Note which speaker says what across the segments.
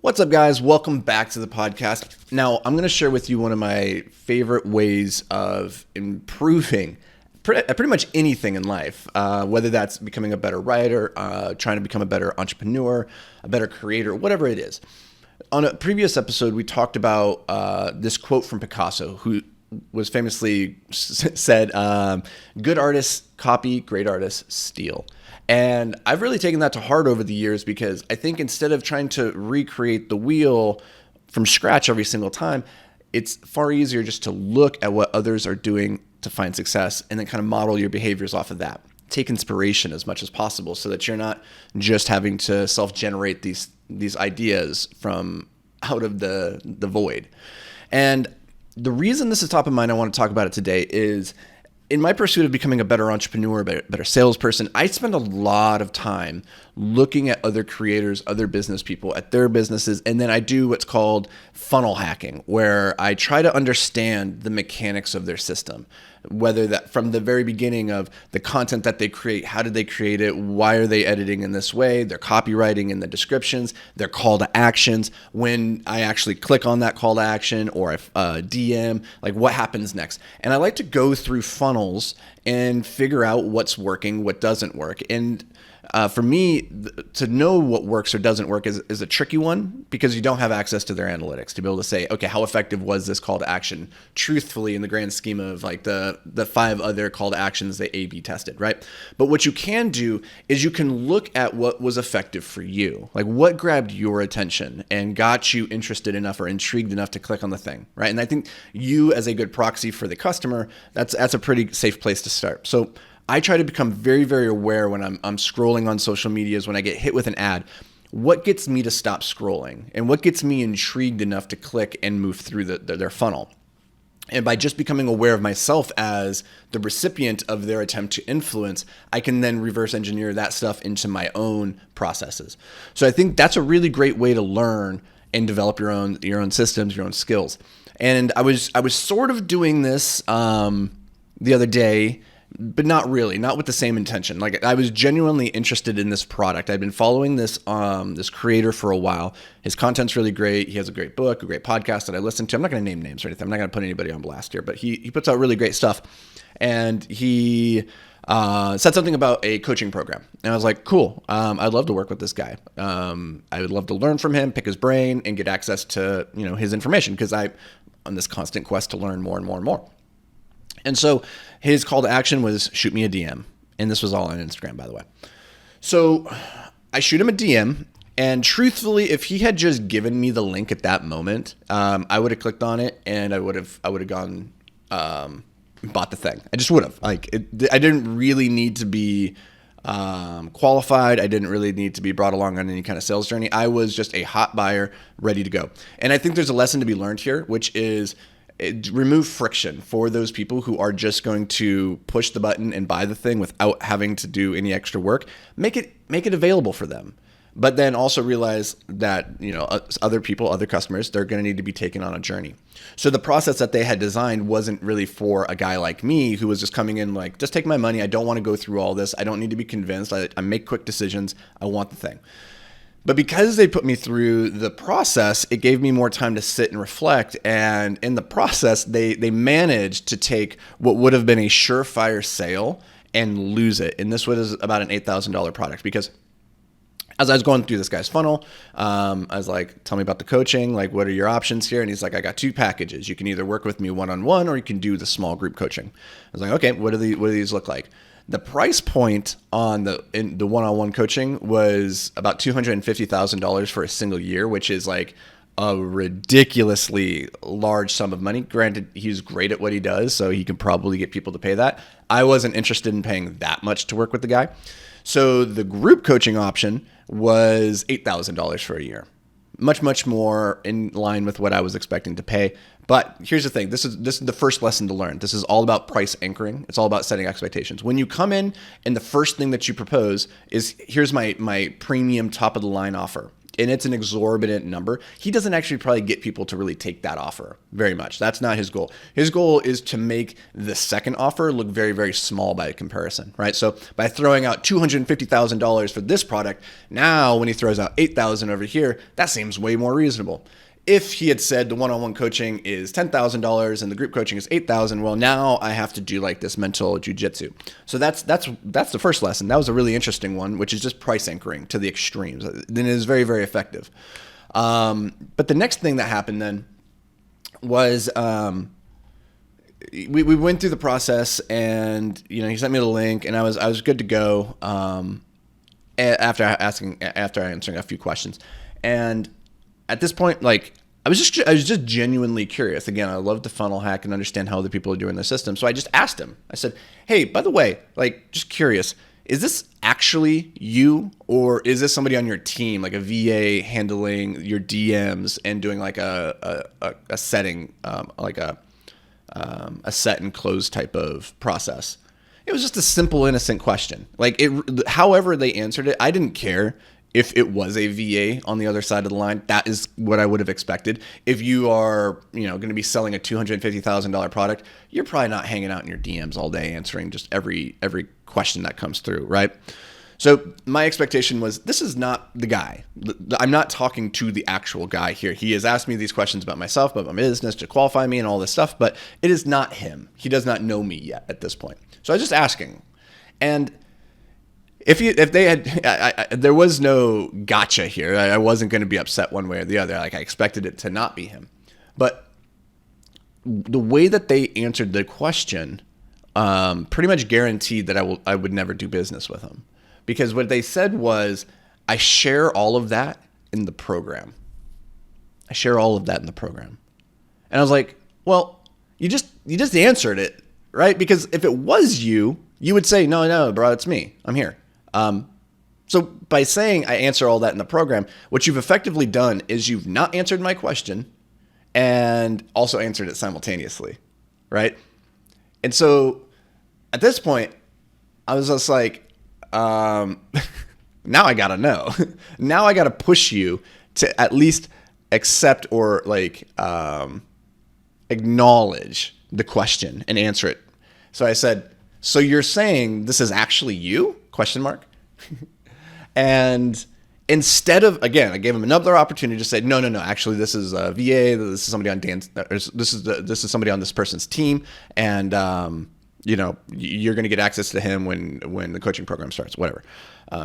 Speaker 1: What's up, guys? Welcome back to the podcast. Now, I'm going to share with you one of my favorite ways of improving pretty much anything in life, whether that's becoming a better writer, trying to become a better entrepreneur, a better creator, whatever it is. On a previous episode, we talked about this quote from Picasso, who was famously said, good artists copy, great artists steal. And I've really taken that to heart over the years because I think instead of trying to recreate the wheel from scratch every single time, it's far easier just to look at what others are doing to find success and then kind of model your behaviors off of that. Take inspiration as much as possible so that you're not just having to self-generate these ideas from out of the void. And the reason this is top of mind, I want to talk about it today, is in my pursuit of becoming a better entrepreneur, better salesperson, I spend a lot of time looking at other creators, other business people, at their businesses, and then I do what's called funnel hacking, where I try to understand the mechanics of their system, whether that from the very beginning of the content that they create, how did they create it, why are they editing in this way, their copywriting in the descriptions, their call to actions, when I actually click on that call to action or I DM, like what happens next. And I like to go through funnels and figure out what's working, what doesn't work. And for me, to know what works or doesn't work is a tricky one because you don't have access to their analytics to be able to say, okay, how effective was this call to action truthfully in the grand scheme of like the 5 other call to actions they A/B tested, right? But what you can do is you can look at what was effective for you, like what grabbed your attention and got you interested enough or intrigued enough to click on the thing, right? And I think you, as a good proxy for the customer, that's a pretty safe place to start. So I try to become very, very aware when I'm scrolling on social medias, when I get hit with an ad, what gets me to stop scrolling and what gets me intrigued enough to click and move through their funnel. And by just becoming aware of myself as the recipient of their attempt to influence, I can then reverse engineer that stuff into my own processes. So I think that's a really great way to learn and develop your own systems, your own skills. And I was sort of doing this the other day, but not really, not with the same intention. Like I was genuinely interested in this product. I'd been following this creator for a while. His content's really great. He has a great book, a great podcast that I listen to. I'm not going to name names or anything. I'm not going to put anybody on blast here, but he puts out really great stuff. And he said something about a coaching program. And I was like, cool. I'd love to work with this guy. I would love to learn from him, pick his brain, and get access to his information because I'm on this constant quest to learn more and more and more. And so his call to action was shoot me a DM. And this was all on Instagram, by the way. So I shoot him a DM. And truthfully, if he had just given me the link at that moment, I would have clicked on it and I would have gone, bought the thing. I just would have. I didn't really need to be qualified. I didn't really need to be brought along on any kind of sales journey. I was just a hot buyer ready to go. And I think there's a lesson to be learned here, which is remove friction for those people who are just going to push the button and buy the thing without having to do any extra work. Make it available for them. But then also realize that, other people, other customers, they're going to need to be taken on a journey. So the process that they had designed wasn't really for a guy like me who was just coming in like, just take my money. I don't want to go through all this. I don't need to be convinced. I make quick decisions. I want the thing. But because they put me through the process, it gave me more time to sit and reflect. And in the process, they managed to take what would have been a surefire sale and lose it. And this was about an $8,000 product because as I was going through this guy's funnel, I was like, tell me about the coaching. Like, what are your options here? And he's like, I got 2 packages. You can either work with me one-on-one or you can do the small group coaching. I was like, okay, what do these look like? The price point on the one-on-one coaching was about $250,000 for a single year, which is like a ridiculously large sum of money. Granted, he's great at what he does, so he can probably get people to pay that. I wasn't interested in paying that much to work with the guy. So the group coaching option was $8,000 for a year. Much, much more in line with what I was expecting to pay. But here's the thing. This is the first lesson to learn. This is all about price anchoring. It's all about setting expectations. When you come in and the first thing that you propose is, here's my premium top of the line offer. and it's an exorbitant number, he doesn't actually probably get people to really take that offer very much. That's not his goal. His goal is to make the second offer look very, very small by comparison, right? So by throwing out $250,000 for this product, now when he throws out $8,000 over here, that seems way more reasonable. If he had said the one-on-one coaching is $10,000 and the group coaching is $8,000, well, now I have to do like this mental jujitsu. So that's the first lesson. That was a really interesting one, which is just price anchoring to the extremes. Then it is very, very effective. But the next thing that happened then was we went through the process, and he sent me the link, and I was good to go after answering a few questions. And at this point, like, I was just genuinely curious. Again, I love to funnel hack and understand how other people are doing their system. So I just asked him. I said, "Hey, by the way, like, just curious, is this actually you, or is this somebody on your team, like a VA handling your DMs and doing like a setting, like a set and close type of process?" It was just a simple, innocent question. Like, however they answered it, I didn't care. If it was a VA on the other side of the line, that is what I would have expected. If you are, going to be selling a $250,000 product, you're probably not hanging out in your DMs all day answering just every question that comes through, right? So my expectation was, this is not the guy. I'm not talking to the actual guy here. He has asked me these questions about myself, about my business, to qualify me and all this stuff, but it is not him. He does not know me yet at this point. So I was just asking. And if they had, there was no gotcha here. I wasn't going to be upset one way or the other. Like, I expected it to not be him. But the way that they answered the question pretty much guaranteed that I would never do business with him. Because what they said was, I share all of that in the program. I share all of that in the program. And I was like, well, you just answered it, right? Because if it was you would say, no, bro, it's me. I'm here. So by saying I answer all that in the program, what you've effectively done is you've not answered my question and also answered it simultaneously, right? And so at this point, I was just like, now I gotta know. Now I gotta push you to at least accept or like acknowledge the question and answer it. So I said, so you're saying this is actually you? ? And instead of, again, I gave him another opportunity to say, no, actually this is a VA, this is somebody on Dan's, this is somebody on this person's team, and you're going to get access to him when the coaching program starts, whatever.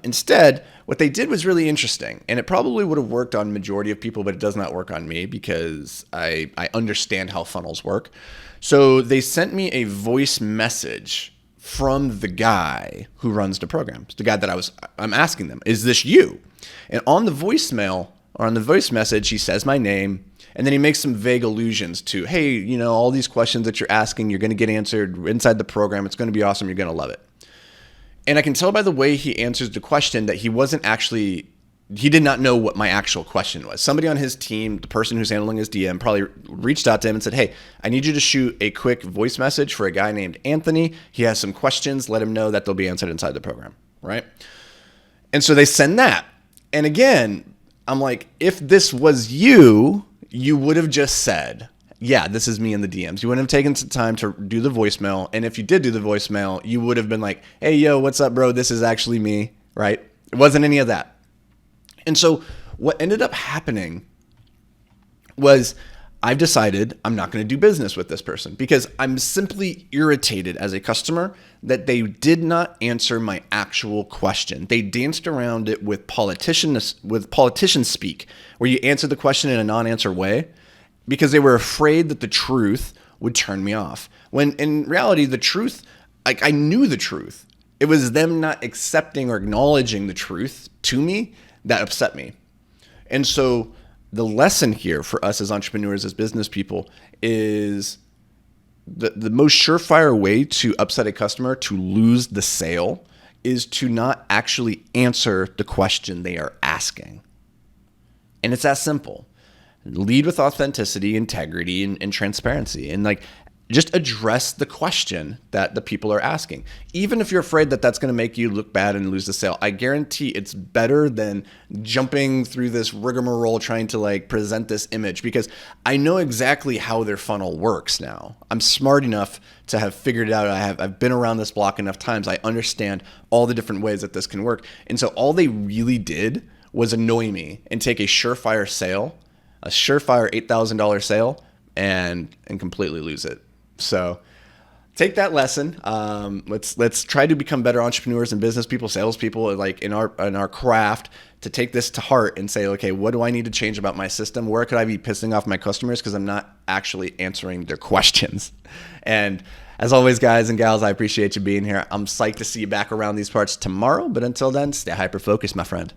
Speaker 1: Instead, what they did was really interesting, and it probably would have worked on majority of people, but it does not work on me because I understand how funnels work. So they sent me a voice message from the guy who runs the program. It's the guy that I'm asking them, is this you? And on the voicemail, or on the voice message, he says my name, and then he makes some vague allusions to, hey, all these questions that you're asking, you're going to get answered inside the program. It's going to be awesome. You're going to love it. And I can tell by the way he answers the question that he did not know what my actual question was. Somebody on his team, the person who's handling his DM, probably reached out to him and said, hey, I need you to shoot a quick voice message for a guy named Anthony. He has some questions. Let him know that they'll be answered inside the program, right? And so they send that. And again, I'm like, if this was you would have just said, yeah, this is me in the DMs. You wouldn't have taken some time to do the voicemail. And if you did do the voicemail, you would have been like, hey, yo, what's up, bro? This is actually me, right? It wasn't any of that. And so what ended up happening was I've decided I'm not going to do business with this person because I'm simply irritated as a customer that they did not answer my actual question. They danced around it with politician speak, where you answer the question in a non-answer way because they were afraid that the truth would turn me off. When in reality, the truth, like, I knew the truth. It was them not accepting or acknowledging the truth to me that upset me. And so the lesson here for us as entrepreneurs, as business people, is the most surefire way to upset a customer, to lose the sale, is to not actually answer the question they are asking. And it's that simple. Lead with authenticity, integrity, and transparency. And like, just address the question that the people are asking. Even if you're afraid that that's going to make you look bad and lose the sale, I guarantee it's better than jumping through this rigmarole trying to like present this image, because I know exactly how their funnel works now. I'm smart enough to have figured it out. I've been around this block enough times. I understand all the different ways that this can work. And so all they really did was annoy me and take a surefire sale, a surefire $8,000 sale, and completely lose it. So take that lesson. Let's try to become better entrepreneurs and business people, salespeople, like in our craft, to take this to heart and say, okay, what do I need to change about my system? Where could I be pissing off my customers because I'm not actually answering their questions? And as always, guys and gals, I appreciate you being here. I'm psyched to see you back around these parts tomorrow. But until then, stay hyper focused, my friend.